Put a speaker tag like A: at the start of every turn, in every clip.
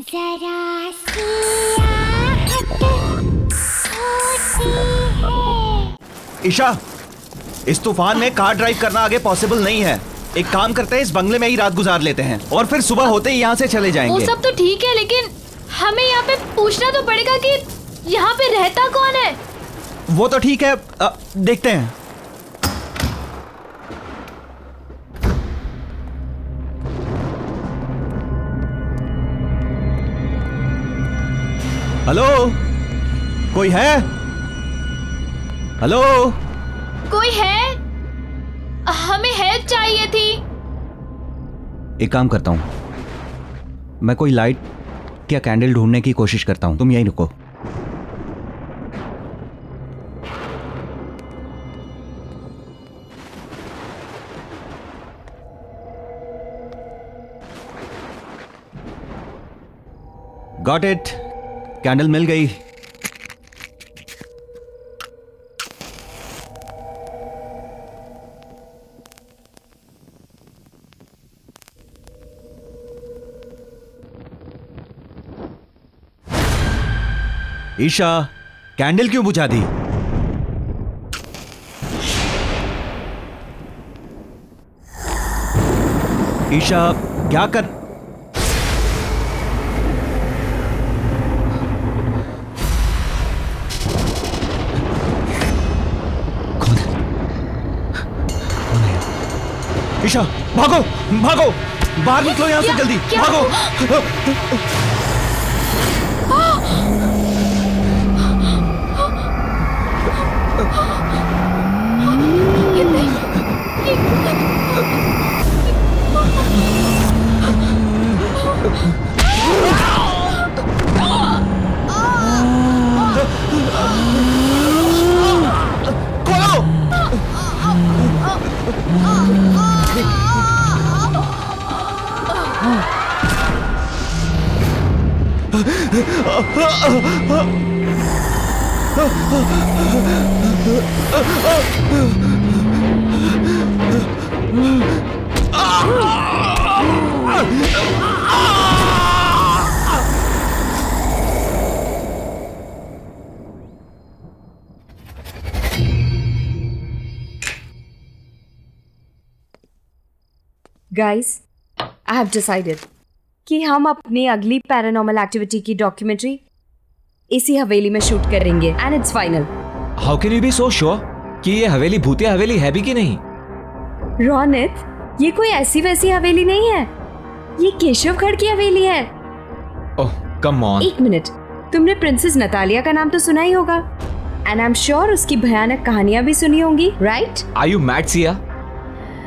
A: जरा सियाहत होती है।
B: ईशा, इस तूफान में कार ड्राइव करना आगे पॉसिबल नहीं है। एक काम करते हैं, इस बंगले में ही रात गुजार लेते हैं और फिर सुबह होते ही यहाँ से चले जाएंगे।
C: वो सब तो ठीक है, लेकिन हमें यहाँ पे पूछना तो पड़ेगा कि यहाँ पे रहता कौन है।
B: वो तो ठीक है, देखते हैं। हेलो, कोई है? हेलो,
C: कोई है? हमें हेल्प चाहिए थी।
B: एक काम करता हूं, मैं कोई लाइट या कैंडल ढूंढने की कोशिश करता हूं, तुम यहीं रुको। गॉट इट, कैंडल मिल गई। ईशा, कैंडल क्यों बुझा दी? ईशा, क्या कर? कौन है? ईशा, भागो भागो, बाहर निकलो यहां से, जल्दी भागो।
D: Guys, I have decided कि हम अपनी अगली पैरानॉर्मल एक्टिविटी की डॉक्यूमेंट्री इसी हवेली में शूट करेंगे and it's final.
E: How can you be so sure कि ये हवेली भूतिया हवेली है भी कि नहीं?
D: रोनित, ये कोई ऐसी वैसी हवेली नहीं है, ये केशवगढ़ की हवेली है।
E: ओह कम ऑन।
D: एक मिनट, तुमने प्रिंसेस नतालिया का नाम तो सुना ही होगा एंड आई एम श्योर उसकी भयानक कहानियां भी सुनी होंगी, right?
E: Are you mad Siya?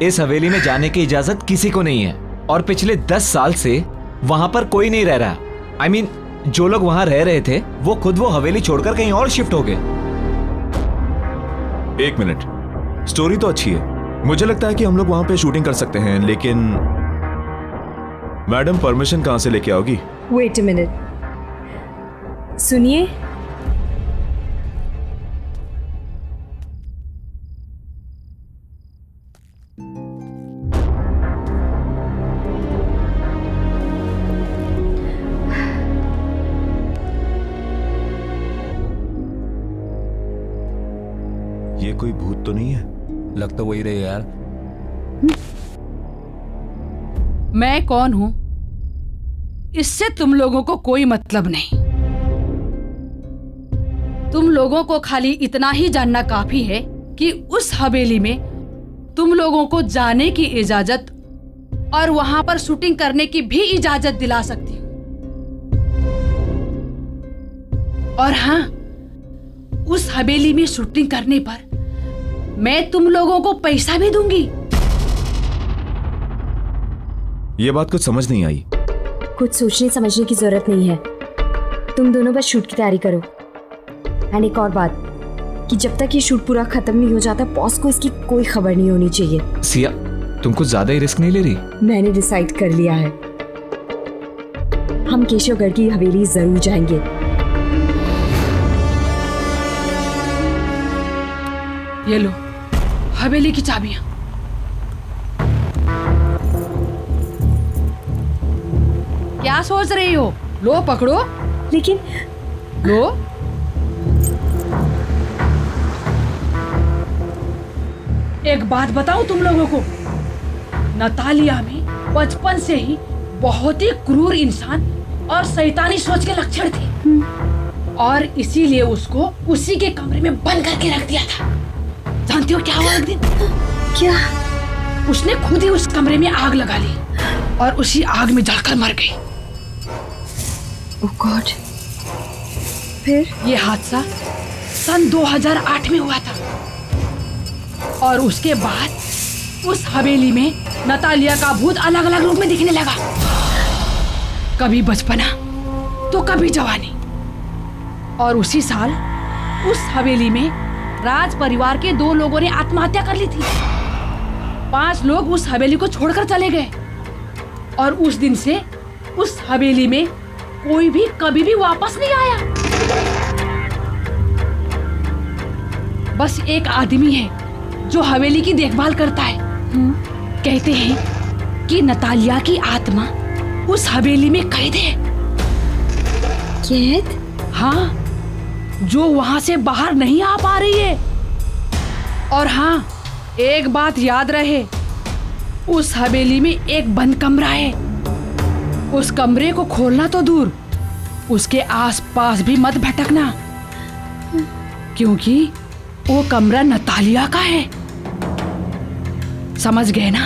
E: इस हवेली में जाने की इजाजत किसी को नहीं है और पिछले 10 साल से वहां पर कोई नहीं रह रहा। I mean, जो लोग वहां रह रहे थे वो खुद वो हवेली छोड़कर कहीं और शिफ्ट हो गए।
F: एक मिनट, स्टोरी तो अच्छी है, मुझे लगता है कि हम लोग वहां पे शूटिंग कर सकते हैं, लेकिन मैडम परमिशन कहां से लेके आओगी?
D: वेट अ मिनट, सुनिए।
F: ये कोई भूत तो नहीं है?
E: लग तो वही रहे यार।
G: मैं कौन हूं इससे तुम लोगों को कोई मतलब नहीं। तुम लोगों को खाली इतना ही जानना काफी है कि उस हवेली में तुम लोगों को जाने की इजाजत और वहां पर शूटिंग करने की भी इजाजत दिला सकती हूं। और हां, उस हवेली में शूटिंग करने पर मैं तुम लोगों को पैसा भी दूंगी।
F: ये बात कुछ समझ नहीं आई।
D: कुछ सोचने समझने की जरूरत नहीं है, तुम दोनों बस शूट की तैयारी करो। एंड एक और बात कि जब तक ये शूट पूरा खत्म नहीं हो जाता, बॉस को इसकी कोई खबर नहीं होनी चाहिए।
E: सिया, तुम कुछ ज्यादा ही रिस्क नहीं ले रही?
D: मैंने डिसाइड कर लिया है, हम केशवगढ़ की हवेली जरूर जाएंगे।
G: ये लो हवेली की चाबियां। क्या सोच रही हो? लो पकड़ो।
D: लेकिन
G: लो। एक बात बताऊं तुम लोगों को, नतालिया में बचपन से ही बहुत ही क्रूर इंसान और शैतानी सोच के लक्षण थे और इसीलिए उसको उसी के कमरे में बंद करके रख दिया था। जानती हो क्या हुआ एक दिन?
D: क्या?
G: उसने खुद ही उस कमरे में आग लगा ली और उसी आग में जलकर मर गई।
D: ओह गॉड। फिर?
G: ये हादसा सन 2008 में हुआ था और उसके बाद उस हवेली में नतालिया का भूत अलग अलग रूप में दिखने लगा। कभी बचपना तो कभी जवानी। और उसी साल उस हवेली में राज परिवार के 2 लोगों ने आत्महत्या कर ली थी। 5 लोग उस हवेली को छोड़कर चले गए और उस दिन से उस हवेली में कोई भी कभी भी वापस नहीं आया। बस एक आदमी है जो हवेली की देखभाल करता है। कहते हैं कि नतालिया की आत्मा उस हवेली में कैद है।
D: कैद?
G: हाँ, जो वहां से बाहर नहीं आ पा रही है। और हाँ, एक बात याद रहे, उस हवेली में एक बंद कमरा है। उस कमरे को खोलना तो दूर, उसके आसपास भी मत भटकना, क्योंकि वो कमरा नतालिया का है। समझ गए ना?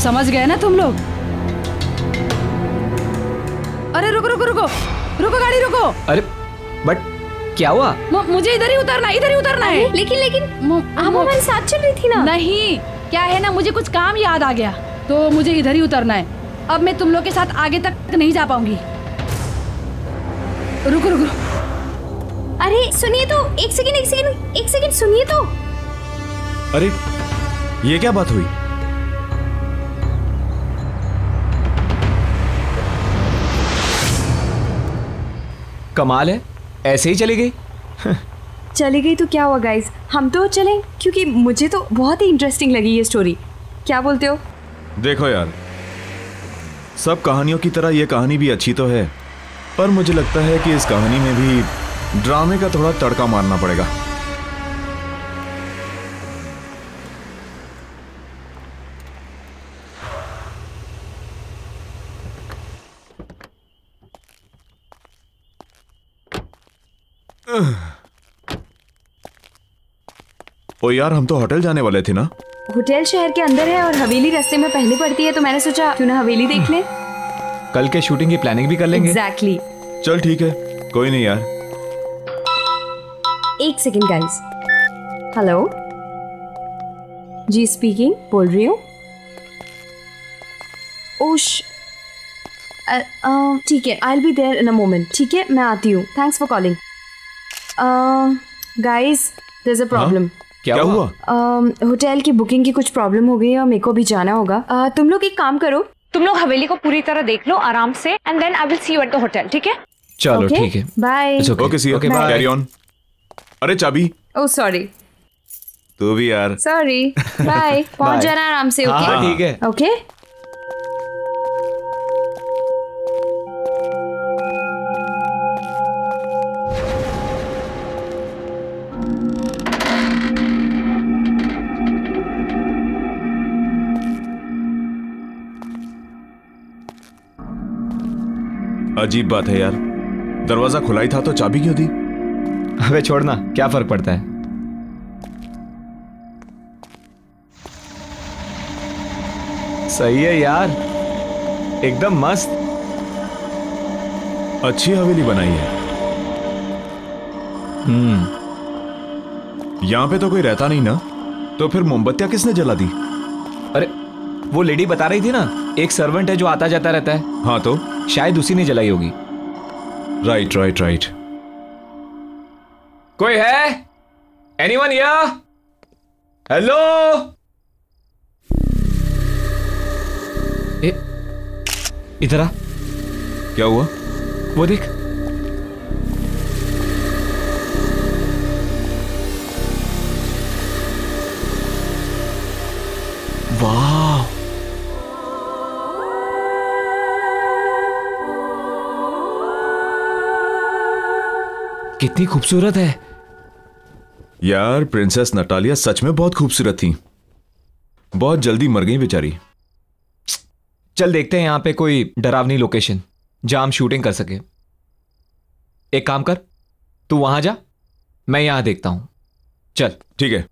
G: समझ गए ना तुम लोग? अरे रुको रुको रुको रुको, गाड़ी रुको।
E: अरे बट क्या हुआ?
G: मुझे इधर ही उतरना है।
D: लेकिन आप हमारे साथ चल रही थी ना?
G: नहीं, क्या है ना, मुझे कुछ काम याद आ गया तो मुझे इधर ही उतरना है। अब मैं तुम लोग के साथ आगे तक नहीं जा पाऊंगी। रुको रुको।
D: अरे सुनिए तो, एक सेकंड सुनिए तो।
F: अरे ये क्या बात हुई?
E: कमाल है, ऐसे ही चली गई।
D: चली गई तो क्या हुआ गाइस, हम तो चलें, क्योंकि मुझे तो बहुत ही इंटरेस्टिंग लगी ये स्टोरी। क्या बोलते हो?
F: देखो यार, सब कहानियों की तरह ये कहानी भी अच्छी तो है, पर मुझे लगता है कि इस कहानी में भी ड्रामे का थोड़ा तड़का मारना पड़ेगा। ओ यार, हम तो होटल जाने वाले थे ना?
D: होटल शहर के अंदर है और हवेली रास्ते में पहले पड़ती है, तो मैंने सोचा क्यों ना हवेली देख लें।
E: कल के शूटिंग की प्लानिंग भी कर लेंगे।
D: एग्जैक्टली।
F: चल ठीक है, कोई नहीं यार।
D: एक सेकंड गाइस। हेलो जी, स्पीकिंग, बोल रही हूँ। ओश, ठीक है, I will be there in a moment. ठीक है, मैं आती हूँ। Thanks for calling. Guys, there is a problem.
E: क्या हुआ?
D: होटल की बुकिंग की कुछ प्रॉब्लम हो गई है और मेरे को भी जाना होगा। तुम लोग एक काम करो, तुम लोग हवेली को पूरी तरह देख लो आराम से, and then I will see you at the hotel. ठीक है?
E: चलो ठीक है,
D: bye.
F: Okay see, carry on. अरे चाबी।
D: Oh sorry.
F: तू भी यार।
D: सॉरी। बाय। पहुंच जाना आराम से। ओके?
E: हाँ ठीक है।
D: ओके।
F: अजीब बात है यार, दरवाजा खुला ही था तो चाबी क्यों दी?
E: अबे छोड़ना, क्या फर्क पड़ता है। सही है यार, एकदम मस्त।
F: अच्छी हवेली बनाई है। यहाँ पे तो कोई रहता नहीं ना, तो फिर मोमबत्तियां किसने जला दी?
E: अरे वो लेडी बता रही थी ना, एक सर्वेंट है जो आता जाता रहता है।
F: हाँ तो
E: शायद उसी ने जलाई होगी।
F: Right right right.
E: कोई है? Anyone here? हेलो? इधर आ।
F: क्या हुआ?
E: वो देख। वाह, कितनी खूबसूरत है
F: यार। प्रिंसेस नटालिया सच में बहुत खूबसूरत थी। बहुत जल्दी मर गई बेचारी।
E: चल देखते हैं यहां पे कोई डरावनी लोकेशन जहां हम शूटिंग कर सके। एक काम कर, तू वहां जा, मैं यहां देखता हूं। चल
F: ठीक है।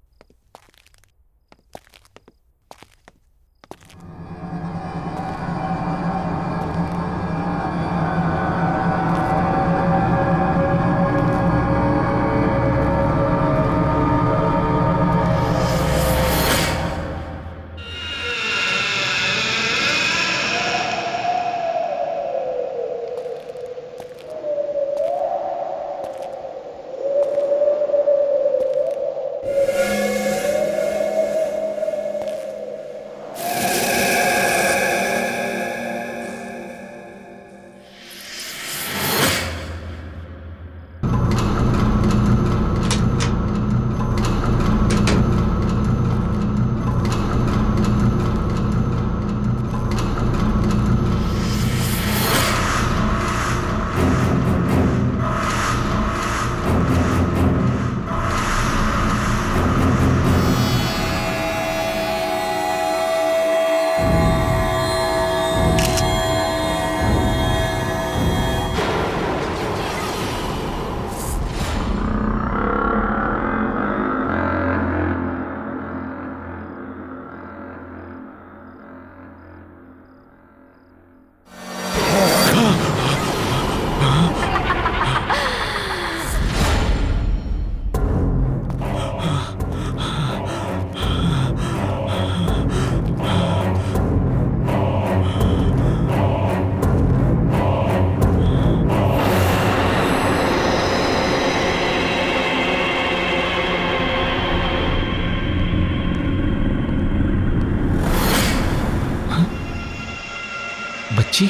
E: बच्ची,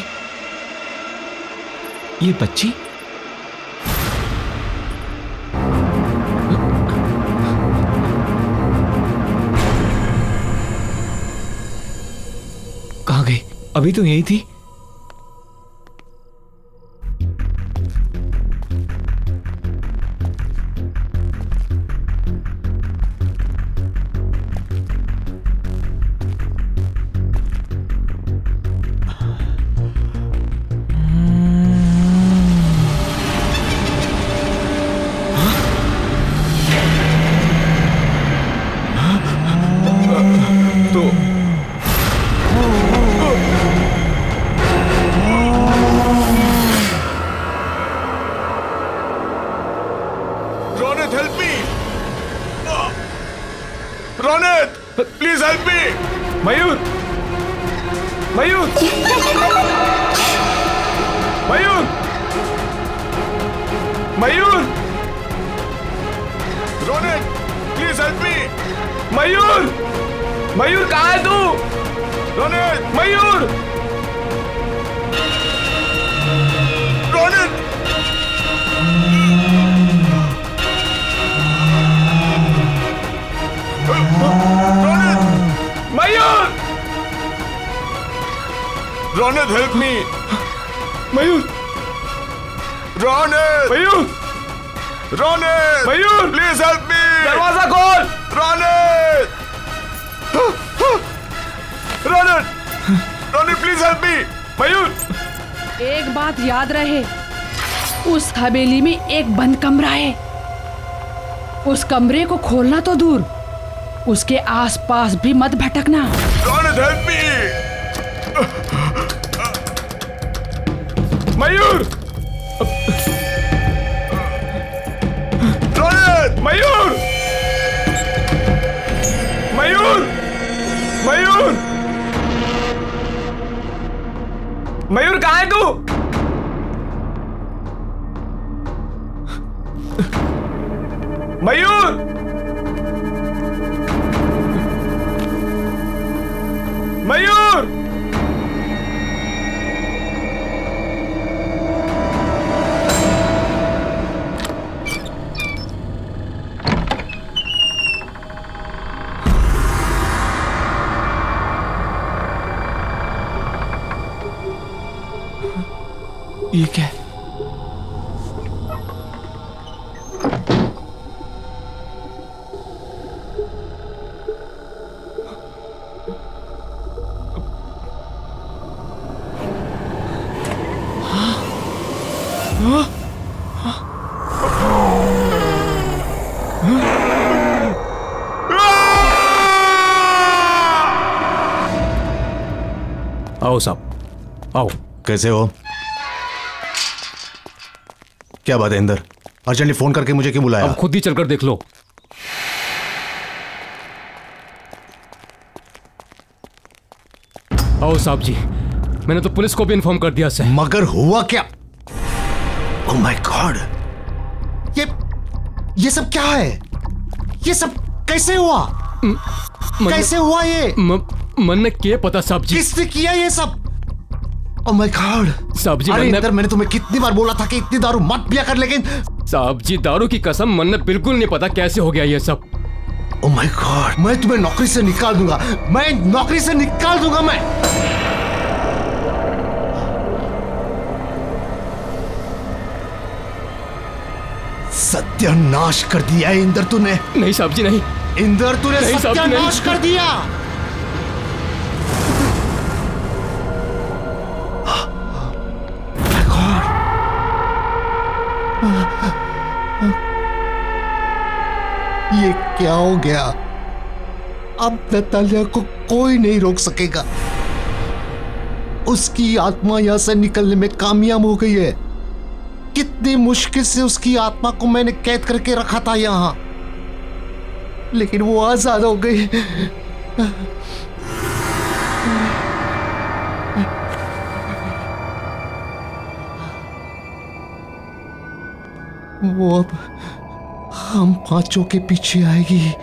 E: ये बच्ची कहाँ गई? अभी तो यही थी।
G: हवेली में एक बंद कमरा है। उस कमरे को खोलना तो दूर, उसके आसपास भी मत भटकना।
F: मयूर! मयूर! मयूर! मयूर! मयूर कहाँ है तू? मयूर! मयूर! ये क्या है?
H: आओ साहब, आओ।
I: कैसे हो? क्या बात है इंदर? अर्जेंटली फोन करके मुझे क्यों बुलाया?
H: अब खुद ही चलकर देख लो। आओ साहब जी, मैंने तो पुलिस को भी इन्फॉर्म कर दिया सर।
I: मगर हुआ क्या? ओह माय गॉड, ये सब क्या है? ये सब कैसे हुआ? कैसे हुआ ये?
H: मन ने क्या पता साहब जी?
I: किसने किया ये सब? ओह माय गॉड
H: साहब जी,
I: मैंने तुम्हें कितनी बार बोला था कि इतनी दारू मत पिया कर, लेकिन
H: साहब जी दारू की कसम, मन ने बिल्कुल नहीं पता कैसे हो गया ये सब।
I: ओह माय गॉड, मैं तुम्हें नौकरी से निकाल दूंगा, मैं नौकरी से निकाल दूंगा मैं। सत्यानाश कर दिया है इंदर तूने।
H: नहीं साहब जी नहीं।
I: इंदर तूने सत्यानाश कर दिया। ये क्या हो गया? अब नतालिया को कोई नहीं रोक सकेगा। उसकी आत्मा यहां से निकलने में कामयाब हो गई है। कितनी मुश्किल से उसकी आत्मा को मैंने कैद करके रखा था यहां, लेकिन वो आजाद हो गई। वो अब हम पांचों के पीछे आएगी,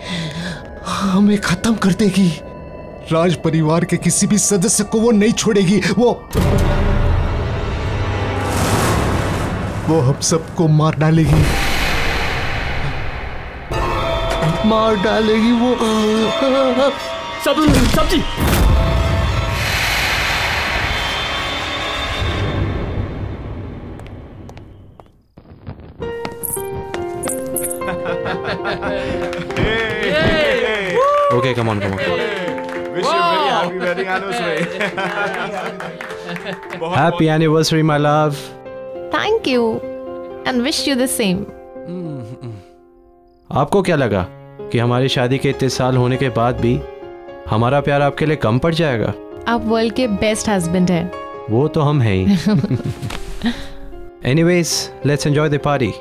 I: हमें खत्म कर देगी। राज परिवार के किसी भी सदस्य को वो नहीं छोड़ेगी। वो हम सबको मार डालेगी, मार डालेगी वो।
H: सब्जी
J: Okay, come on.
F: Wish you very happy wedding anniversary.
J: Happy anniversary, my love.
K: Thank you, and wish you the same.
J: आपको क्या लगा कि हमारी शादी के इतने साल होने के बाद भी हमारा प्यार आपके लिए कम पड़ जाएगा?
K: आप वर्ल्ड के बेस्ट हस्बैंड हैं।
J: वो तो हम हैं ही। Anyways, let's enjoy the party.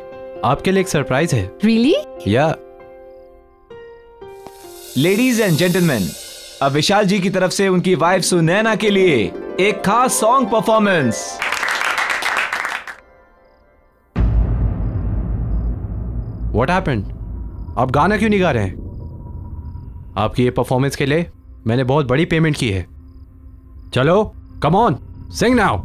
J: आपके लिए एक सरप्राइज है।
K: Really?
J: Yeah.
E: Ladies and gentleman, अब विशाल जी की तरफ से उनकी वाइफ सुनैना के लिए एक खास सॉन्ग परफॉर्मेंस।
J: What happened? आप गाना क्यों नहीं गा रहे हैं? आपकी ये परफॉर्मेंस के लिए मैंने बहुत बड़ी पेमेंट की है। चलो, come on, sing now.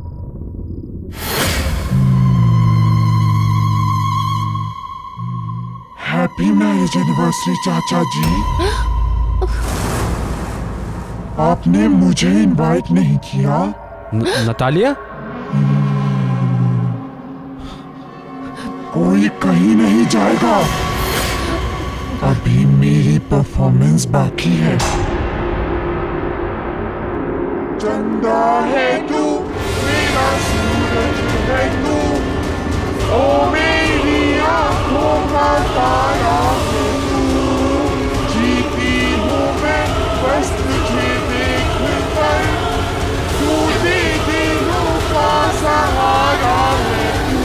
A: Happy marriage anniversary चाचा जी। आपने मुझे इनवाइट नहीं किया।
J: नतालिया?
A: कोई कहीं नहीं जाएगा, अभी मेरी परफॉर्मेंस बाकी है। चंदा है तू, मेरा सूरज है तू, ओ मेरी आंखों का तारा है तू। जीती हूँ मैं बस तुझे देख कर, तू दे दिलों का सहारा है तू।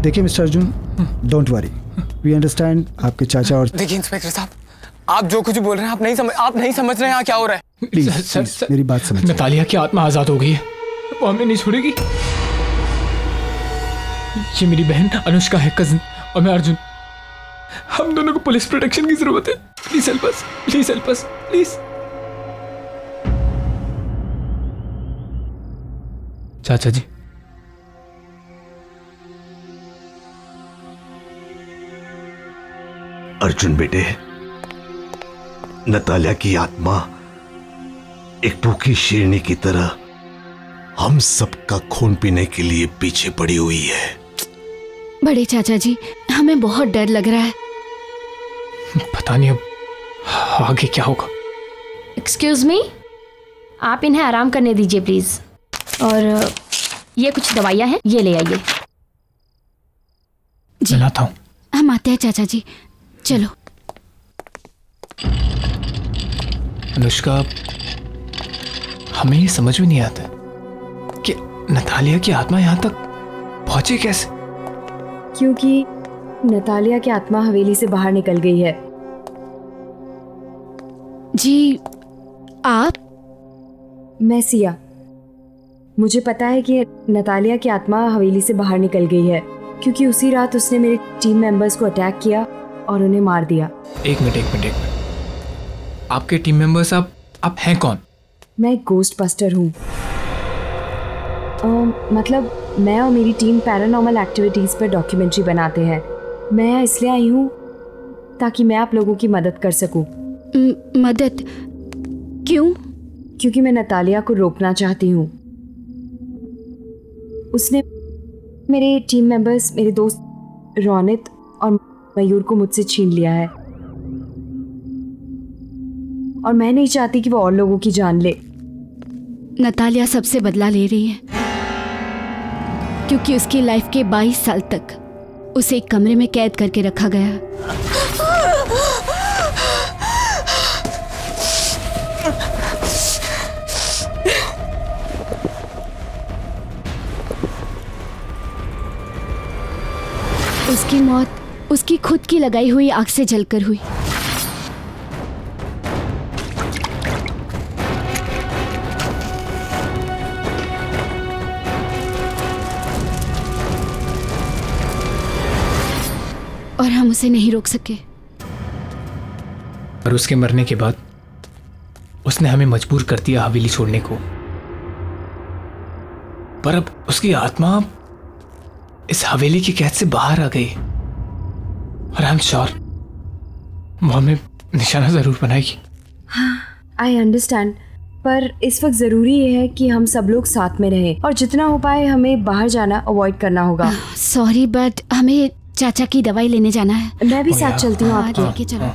L: देखिए mister Arjun, don't worry, we understand आपके चाचा और।
M: देखिए इंस्पेक्टर साहब, आप जो कुछ बोल रहे हैं आप नहीं समझ रहे हैं यहाँ क्या हो रहा है।
L: प्लीज मेरी बात समझिए।
M: नतालिया की आत्मा आजाद हो गई है,
N: वो हमें नहीं छोड़ेगी। ये मेरी बहन अनुष्का है, कजिन, और मैं अर्जुन। हम दोनों को पुलिस प्रोटेक्शन की जरूरत है। Please help us, please help us, please. चाचा जी,
I: अर्जुन बेटे, नतालिया की आत्मा एक भूखी शेरनी की तरह हम सबका खून पीने के लिए पीछे पड़ी हुई है।
O: बड़े चाचा जी, हमें बहुत डर लग रहा है।
N: पता नहीं अब आगे क्या होगा।
C: एक्सक्यूज मी, आप इन्हें आराम करने दीजिए प्लीज। और ये कुछ दवाइयाँ हैं, ये ले आइए।
N: जी लाता हूँ।
O: हम आते हैं चाचा जी, चलो।
N: अनुष्का, हमें ये समझ में नहीं आता कि नतालिया की आत्मा यहाँ तक पहुंची कैसे।
D: क्योंकि नतालिया की आत्मा हवेली से बाहर निकल गई है।
O: जी आप?
D: मैं सिया। मुझे पता है कि नतालिया की आत्मा हवेली से बाहर निकल गई है क्योंकि उसी रात उसने मेरे टीम मेंबर्स को अटैक किया और उन्हें मार दिया।
N: एक मिनट। आपके टीम मेंबर्स आप हैं कौन?
D: मैं एक गोस्ट बस्टर हूँ। मतलब मैं और मेरी टीम पैरानॉर्मल एक्टिविटीज़ पर डॉक्यूमेंट्री बनाते हैं। मैं यहाँ इसलिए आई हूँ ताकि मैं आप लोगों की मदद कर सकूँ।
O: मदद? क्यों?
D: क्योंकि मैं नतालिया को रोकना चाहती हूँ। उसने मेरे टीम मेंबर्स, मेरे दोस्त रोनित और मयूर को मुझसे छीन लिया है और मैं नहीं चाहती कि वो और लोगों की जान ले।
O: नतालिया सबसे बदला ले रही है क्योंकि उसकी लाइफ के 22 साल तक उसे एक कमरे में कैद करके रखा गया। उसकी मौत उसकी खुद की लगाई हुई आग से जलकर हुई। और हम उसे नहीं रोक सके।
N: और उसके मरने के बाद उसने हमें मजबूर कर दिया हवेली छोड़ने को। पर अब उसकी आत्मा इस हवेली की कैद से बाहर आ गई और आई एम श्योर वो हमें निशाना जरूर बनाएगी।
D: हाँ, आई अंडरस्टैंड, पर इस वक्त जरूरी ये है कि हम सब लोग साथ में रहें और जितना हो पाए हमें बाहर जाना अवॉइड करना होगा।
O: सॉरी बट हमें चाचा की दवाई लेने जाना है।
D: मैं भी साथ चलती हूँ आपके।
O: लेके चलो।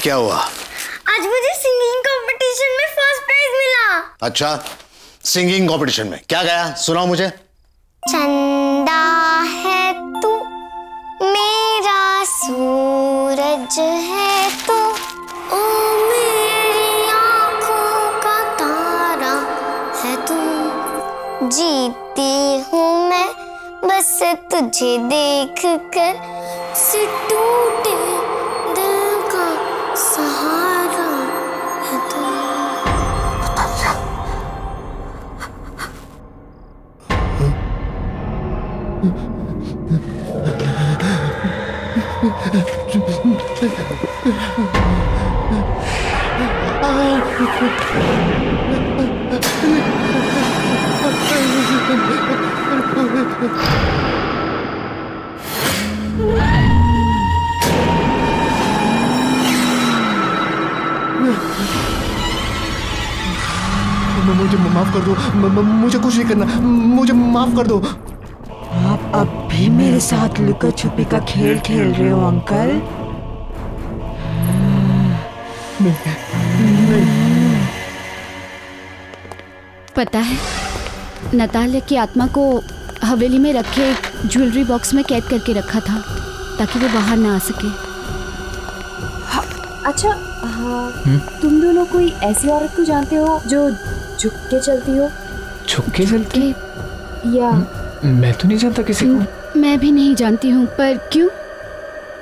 I: क्या हुआ?
P: आज मुझे सिंगिंग कंपटीशन में फर्स्ट प्राइज मिला।
I: अच्छा, सिंगिंग कंपटीशन में क्या गाया? सुनाओ मुझे।
P: चंदा है तू, मेरा सूरज है तू, ओ मेरी आंखों का तारा है तू, जीती हूँ मैं बस तुझे देख कर, से टूटे दिल का सहारा है तू।
I: मुझे माफ कर दो, मुझे कुछ नहीं करना, मुझे माफ कर दो।
Q: आप अब भी मेरे साथ लुका छुपी का खेल खेल रहे हो अंकल?
O: पता है, नतालिया की आत्मा को हवेली में रखे एक ज्वेलरी बॉक्स में कैद करके रखा था ताकि वो बाहर ना आ सके।
D: अच्छा हाँ, तुम दोनों कोई ऐसी औरत को जानते हो जो झुक के चलती हो?
N: झुक के चलती?
D: या
N: मैं तो नहीं जानता किसी को।
O: मैं भी नहीं जानती हूँ, पर क्यों?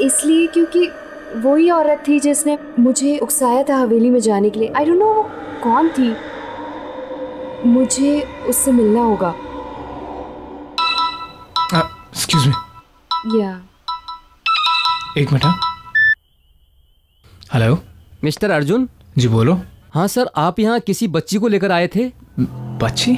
D: इसलिए क्योंकि वही औरत थी जिसने मुझे उकसाया था हवेली में जाने के लिए। आई डोंट नो वो कौन थी, मुझे उससे मिलना होगा।
N: Excuse me.
D: या
N: एक मिनट। Hello
H: mister Arjun.
N: जी बोलो।
H: हाँ सर, आप यहाँ किसी बच्ची को लेकर आए थे।
N: बच्ची?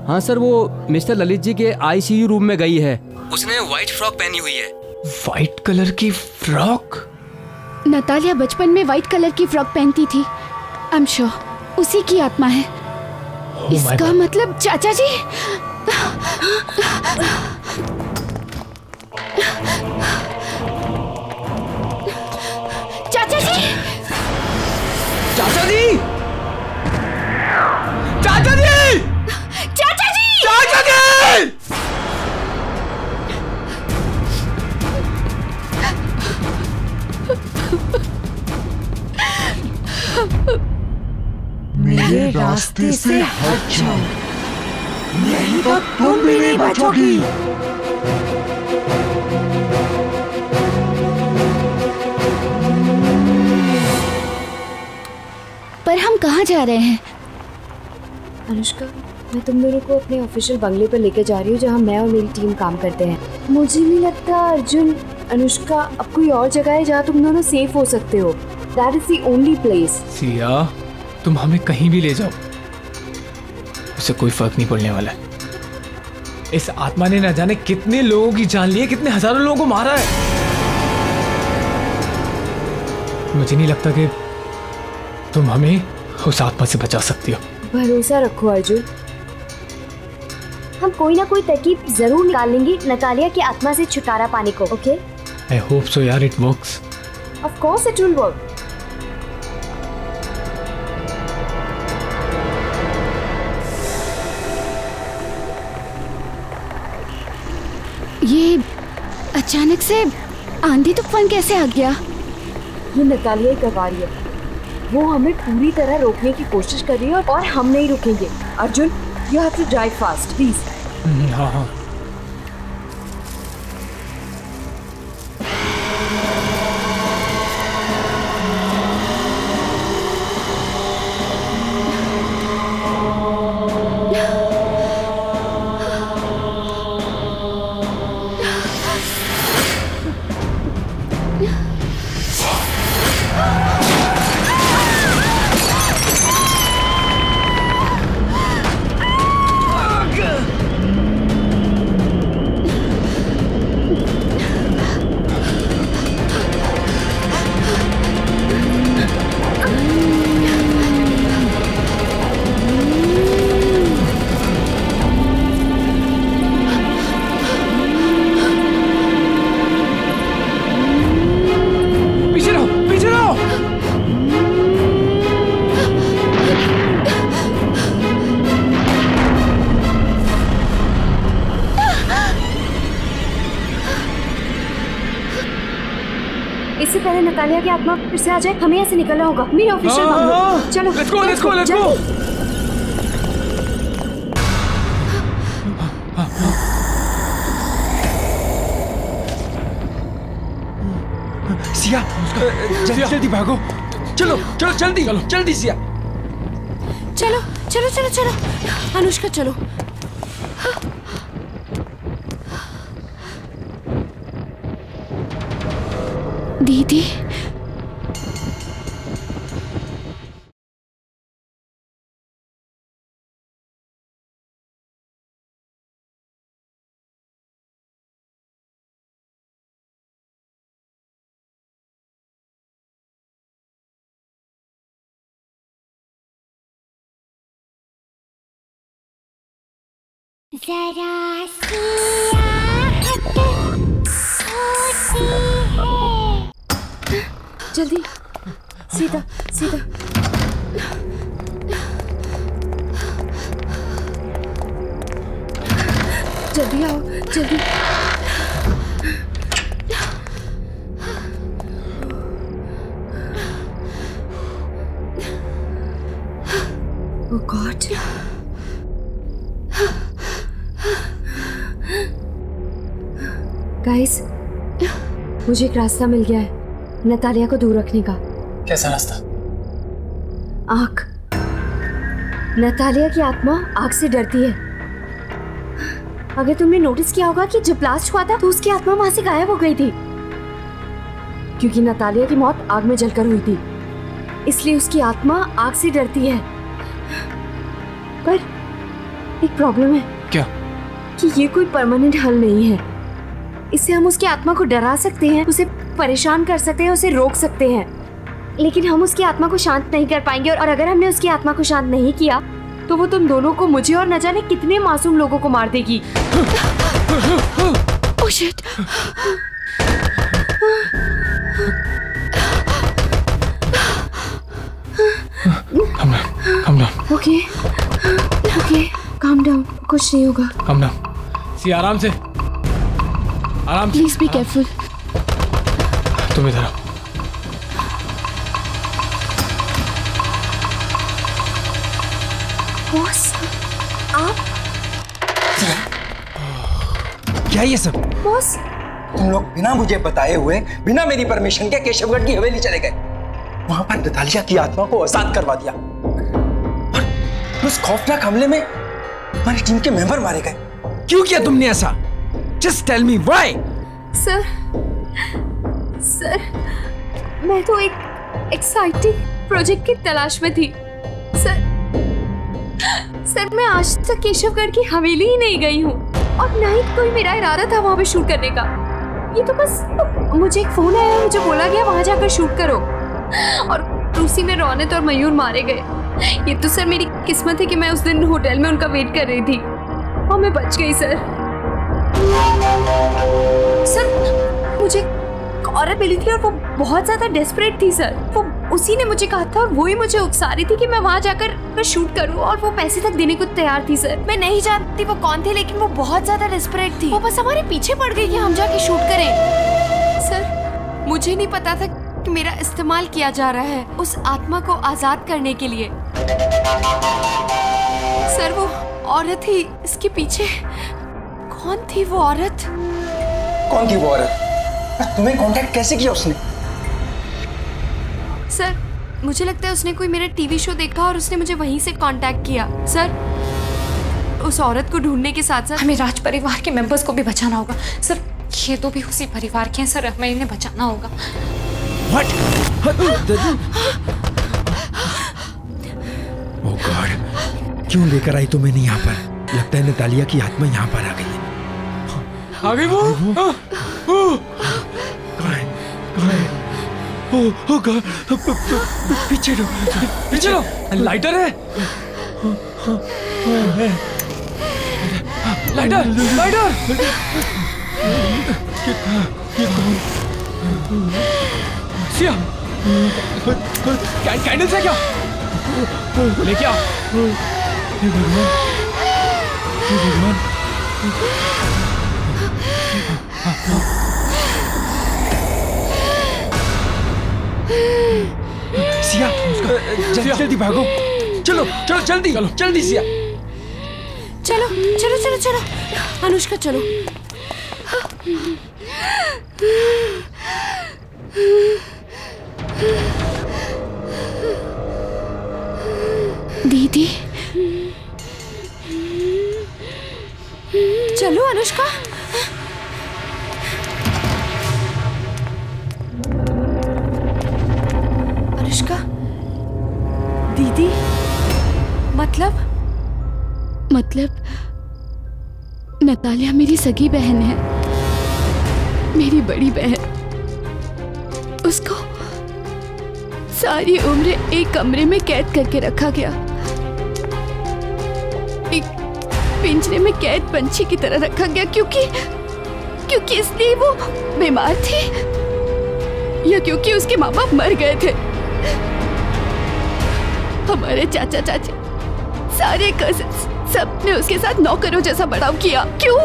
H: हाँ सर, वो मिस्टर ललित जी के आईसीयू रूम में गई है। उसने व्हाइट फ्रॉक पहनी हुई है।
N: व्हाइट कलर की फ्रॉक?
O: नतालिया बचपन में व्हाइट कलर की फ्रॉक पहनती थी। आई एम श्योर उसी की आत्मा है। इसका मतलब चाचा जी। चाचा जी!
N: चाचा जी! चाचा जी!
O: चाचा जी!
N: चाचा जी!
A: मेरे रास्ते से हट जाओ, नहीं तो तुम भी नहीं बचोगी।
O: पर हम कहाँ जा रहे हैं?
D: अनुष्का, मैं तुम दोनों को अपने ऑफिशियल बंगले पर लेकर जा रही हूँ जहाँ मैं और मेरी टीम काम करते हैं। मुझे नहीं लगता अर्जुन, अनुष्का, अब कोई और जगह है जहाँ तुम दोनों सेफ हो सकते हो। That is the only place.
N: Siya, तुम हमें कहीं भी ले जाओ, उससे कोई फर्क नहीं पड़ने वाला। इस आत्मा ने न जाने कितने लोगों की जान ली है, कितने हजारों लोगों को मारा है। मुझे नहीं लगता कि तुम हमें उस आत्मा से बचा सकती हो।
D: भरोसा रखो अर्जुन, हम कोई ना कोई तरकीब जरूर निकाल लेंगे नतालिया की आत्मा से छुटकारा पाने को। ओके?
N: I hope so यार, it works.
D: Of course it will work.
O: ये अचानक से आंधी तूफान कैसे आ गया?
D: ये नतालिया ही करवा रही है। वो हमें पूरी तरह रोकने की कोशिश कर रही है और हम नहीं रुकेंगे। Arjun, you have to drive fast please.
N: हाँ हाँ।
D: इससे पहले नतालिया की आत्मा फिर से आ जाए, हमें यहाँ से निकलना होगा। मेरे ऑफिशियल बंगलो। चलो
N: let's go let's go let's go.
R: Siya, जल्दी जल्दी भागो। चलो चलो जल्दी जल्दी सिया।
G: चलो चलो चलो चलो अनुष्का, चलो।
O: दीदी,
P: जरा
D: जल्दी, सीधा सीधा। जल्दी आओ, जल्दी। शिट। गाइस, मुझे एक रास्ता मिल गया है नतालिया को दूर रखने का।
R: कैसा रास्ता?
D: आग। नतालिया की आत्मा आग से डरती है। अगर तुमने नोटिस किया होगा कि जब ब्लास्ट हुआ था तो उसकी आत्मा वहां से गायब हो गई थी, क्योंकि नतालिया की मौत आग में जलकर हुई थी, इसलिए उसकी आत्मा आग से डरती है। पर एक प्रॉब्लम है।
N: क्या?
D: कि ये कोई परमानेंट हल नहीं है। इससे हम उसकी आत्मा को डरा सकते हैं, उसे परेशान कर सकते हैं, उसे रोक सकते हैं, लेकिन हम उसकी आत्मा को शांत नहीं कर पाएंगे। और अगर हमने उसकी आत्मा को शांत नहीं किया तो वो तुम दोनों को, मुझे और न जाने कितने मासूम लोगों को मार देगी।
O: Oh shit.
N: Calm down.
D: Okay, calm down, कुछ नहीं होगा।
N: Calm down. सी आराम से, आराम से।
O: Please be careful.
N: तुम इधर आओ।
D: बॉस, आप?
R: क्या ये सब?
D: बॉस,
M: तुम लोग बिना मुझे बताए हुए, बिना मेरी परमिशन के केशवगढ़ की हवेली चले गए। वहां पर नतालिया की आत्मा को आजाद करवा दिया और उस खौफनाक हमले में हमारी टीम के मेंबर मारे गए।
R: क्यों किया तुमने ऐसा? Just tell me why?
D: Sir, मैं तो एक एक्साइटिंग प्रोजेक्ट की तलाश में थी। सर, मैं आज तक केशवगढ़ की हवेली ही नहीं गई हूँ और ना ही कोई मेरा इरादा था वहाँ पे शूट करने का। ये तो बस मुझे एक फोन आया, मुझे बोला गया वहाँ जाकर शूट करो, और उसी में रौनक और मयूर मारे गए। ये तो सर मेरी किस्मत है कि मैं उस दिन होटल में उनका वेट कर रही थी और मैं बच गई। सर, मुझे एक औरत मिली थी और वो बहुत ज्यादा डेस्परेट थी। सर, वो उसी ने मुझे कहा था और वही मुझे उकसा रही थी कि मैं वहाँ जाकर शूट करूँ, और वो पैसे तक देने को तैयार थी। सर, मैं नहीं जानती वो कौन थे, लेकिन वो बहुत ज्यादा डेस्परेट थी। वो बस हमारे पीछे पड़ गई कि हम जाके शूट करें। सर, मुझे नहीं पता था कि मेरा इस्तेमाल किया जा रहा है उस आत्मा को आजाद करने के लिए। सर, वो औरत ही इसके पीछे। कौन थी वो औरत?
M: कौन थी वो औरत? तुम्हें कांटेक्ट कैसे किया उसने?
D: सर, मुझे लगता है उसने कोई मेरा टीवी शो देखा और उसने मुझे वहीं से कांटेक्ट किया। सर, उस औरत को ढूंढने के साथ साथ
S: हमें राज परिवार के मेंबर्स को भी बचाना होगा। सर, ये तो भी उसी परिवार के हैं। सर, हमें इन्हें बचाना होगा।
R: What? Oh God, क्यों लेकर आई तुम इन्हें यहाँ पर? लगता है नतालिया की आत्मा यहाँ पर आ गई है।
N: आ गई वो?
R: Oh God, पीछे लो,
N: लाइटर है। लाइटर। सिया, कैंडल्स है क्या? लेके आओ।
R: हे भगवान। सिया, जल्दी भागो। चलो जल्दी सिया।
D: चलो अनुष्का, चलो।
O: दीदी,
D: चलो अनुष्का। अनुष्का, दीदी, मतलब
O: नतालिया मेरी सगी बहन है, मेरी बड़ी बहन। उसको सारी उम्र एक कमरे में कैद करके रखा गया, एक पिंजरे में कैद पंछी की तरह रखा गया, क्योंकि इसलिए वो बीमार थी या क्योंकि उसके माँ बाप मर गए थे। हमारे चाचा चाची, सारे कजिन्स, सबने उसके साथ नौकरों जैसा बर्ताव किया। क्यों?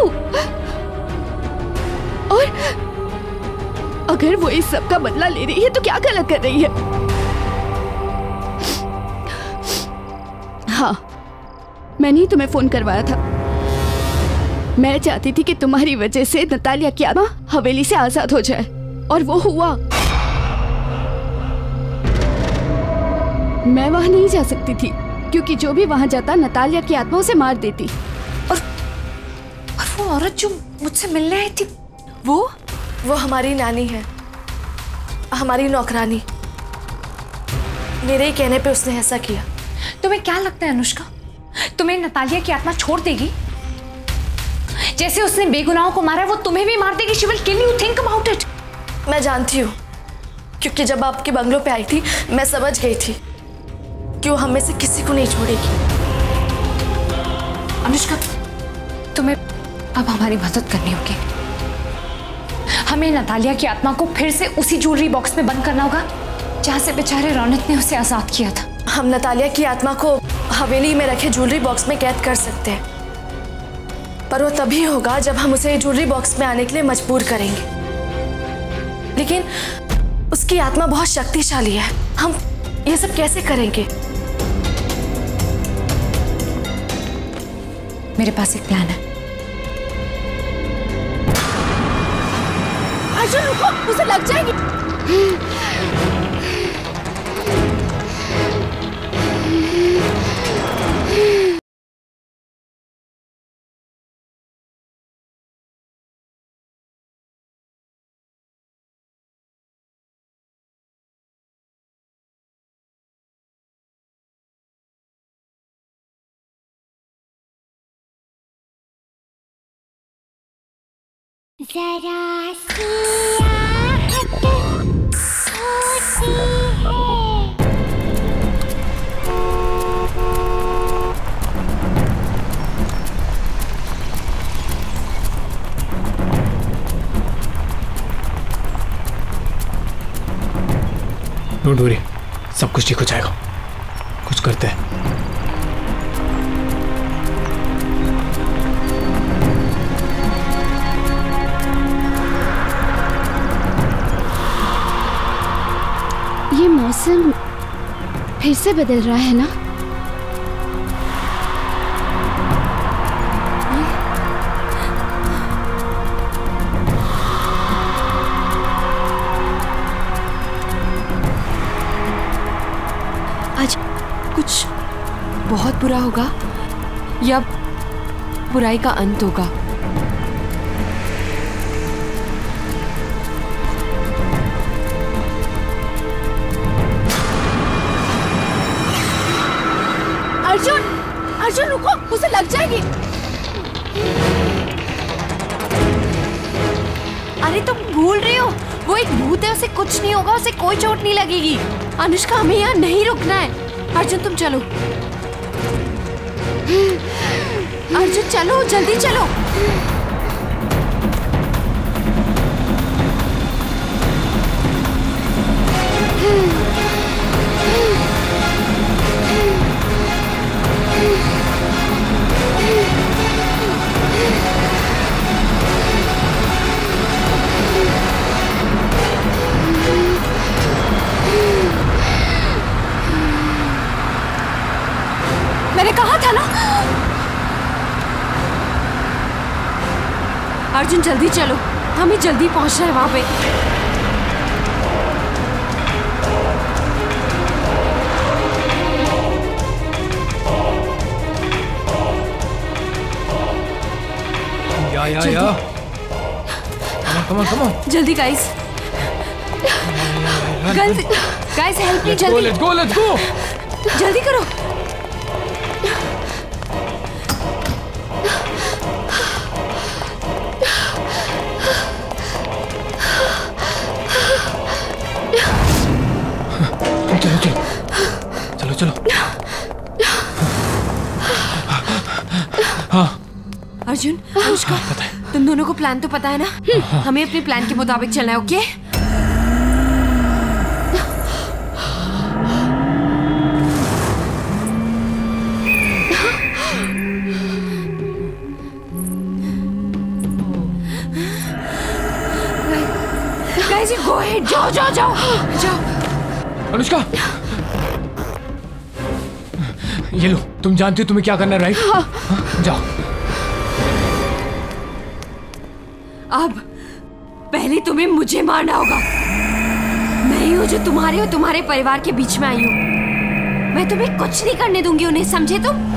O: और अगर वो इस सब का बदला ले रही है तो क्या गलत कर रही है? हाँ, मैंने ही तुम्हें फोन करवाया था। मैं चाहती थी कि तुम्हारी वजह से नतालिया की आत्मा हवेली से आजाद हो जाए, और वो हुआ। मैं वहां नहीं जा सकती थी क्योंकि जो भी वहां जाता नतालिया की आत्मा उसे मार देती।
S: और वो औरत जो मुझसे मिलने आई थी,
T: वो हमारी नानी है, हमारी नौकरानी। मेरे ही कहने पे उसने ऐसा किया।
S: तुम्हें क्या लगता है अनुष्का, तुम्हें नतालिया की आत्मा छोड़ देगी? जैसे उसने बेगुनाहों को मारा है, वो तुम्हें भी मार देगी। She will kill you, think about it.
T: मैं जानती हूँ, क्योंकि जब आपके बंगलों पे आई थी मैं समझ गई थी कि वो हम में से किसी को नहीं छोड़ेगी।
S: अनुष्का, तुम्हें अब हमारी मदद करनी होगी। हमें नतालिया की आत्मा को फिर से उसी ज्वेलरी बॉक्स में बंद करना होगा जहाँ से बेचारे रौनक ने उसे आजाद किया था।
T: हम नतालिया की आत्मा को हवेली में रखे ज्वेलरी बॉक्स में कैद कर सकते हैं, पर वो तभी होगा जब हम उसे ज्वेलरी बॉक्स में आने के लिए मजबूर करेंगे। लेकिन उसकी आत्मा बहुत शक्तिशाली है, हम ये सब कैसे करेंगे?
S: मेरे पास एक प्लान है।
O: अर्जुन रुको, उसे लग जाएगी।
P: जरा सी आहट होती है।
N: डोंट वरी, सब कुछ ठीक हो जाएगा। कुछ करते हैं।
O: ये मौसम फिर से बदल रहा है ना?
D: आज कुछ बहुत बुरा होगा या बुराई का अंत होगा।
O: अर्जुन, अर्जुन रुको, उसे लग जाएगी।
D: अरे तुम भूल रही हो, वो एक भूत है, उसे कुछ नहीं होगा, उसे कोई चोट नहीं लगेगी। अनुष्का, हमें यहाँ नहीं रुकना है। अर्जुन तुम चलो, अर्जुन चलो, जल्दी चलो।
S: मैंने कहा था ना।
D: अर्जुन जल्दी चलो, हमें जल्दी पहुंचना है वहां पे।
N: या come on
D: जल्दी गाइस, हेल्प मी, जल्दी
N: let's go
D: जल्दी करो।
N: चलो। हाँ
D: अर्जुन, अनुष्का, तुम दोनों को प्लान तो पता है ना? हमें अपने प्लान के मुताबिक चलना है, okay? Guys, you go ahead. जाओ।
N: अनुष्का, ये लो, तुम जानती हो तुम्हें क्या करना है, राइट?
O: हाँ।
N: जाओ।
U: अब पहले तुम्हें मुझे मारना होगा। मैं ही हूँ जो तुम्हारे और तुम्हारे परिवार के बीच में आई हूँ। मैं तुम्हें कुछ नहीं करने दूंगी उन्हें, समझे तुम?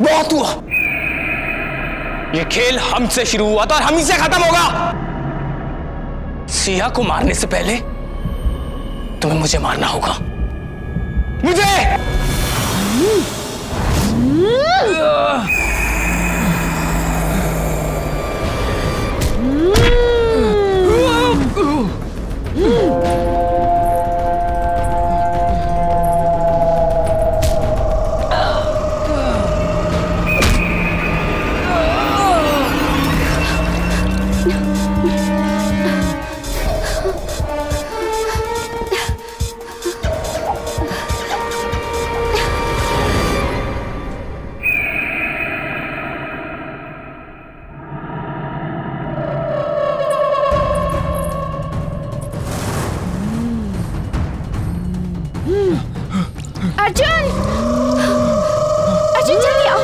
V: बहुत हुआ। ये खेल हमसे शुरू हुआ था और हम ही से खत्म होगा। सिया को मारने से पहले तुम्हें मुझे मारना होगा। मुझे
C: अर्जुन! अर्जुन जल्दी आओ!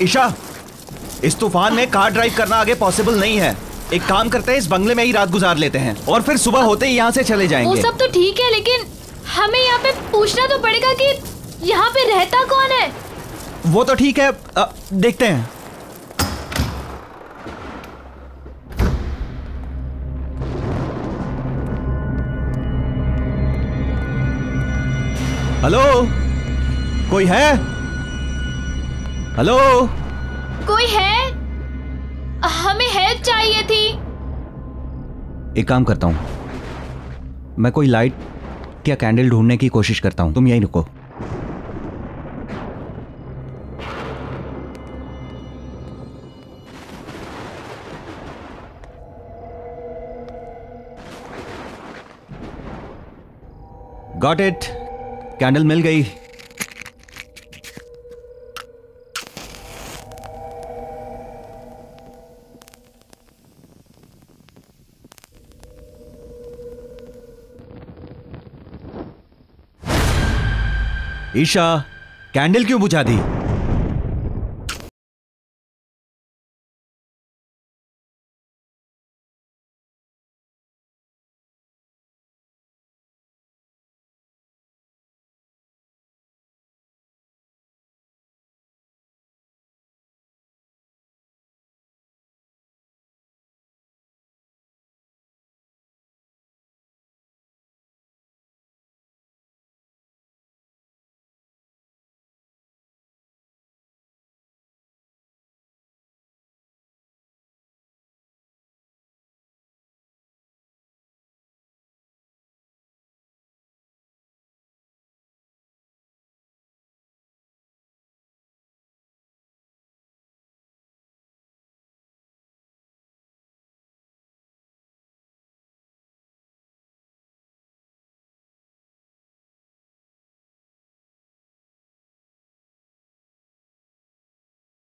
B: ईशा, इस तूफान में कार ड्राइव करना आगे पॉसिबल नहीं है। एक काम करते हैं, इस बंगले में ही रात गुजार लेते हैं और फिर सुबह होते ही यहाँ से चले
C: वो
B: जाएंगे।
C: सब तो ठीक है, लेकिन हमें यहाँ पे पूछना तो पड़ेगा कि यहाँ पे रहता कौन है।
B: वो तो ठीक है, देखते हैं। हेलो, कोई है? हेलो,
C: कोई है? हमें हेल्प चाहिए थी।
B: एक काम करता हूं, मैं कोई लाइट या कैंडल ढूंढने की कोशिश करता हूं, तुम यहीं रुको। गॉट इट, कैंडल मिल गई। ईशा, कैंडल क्यों बुझा दी?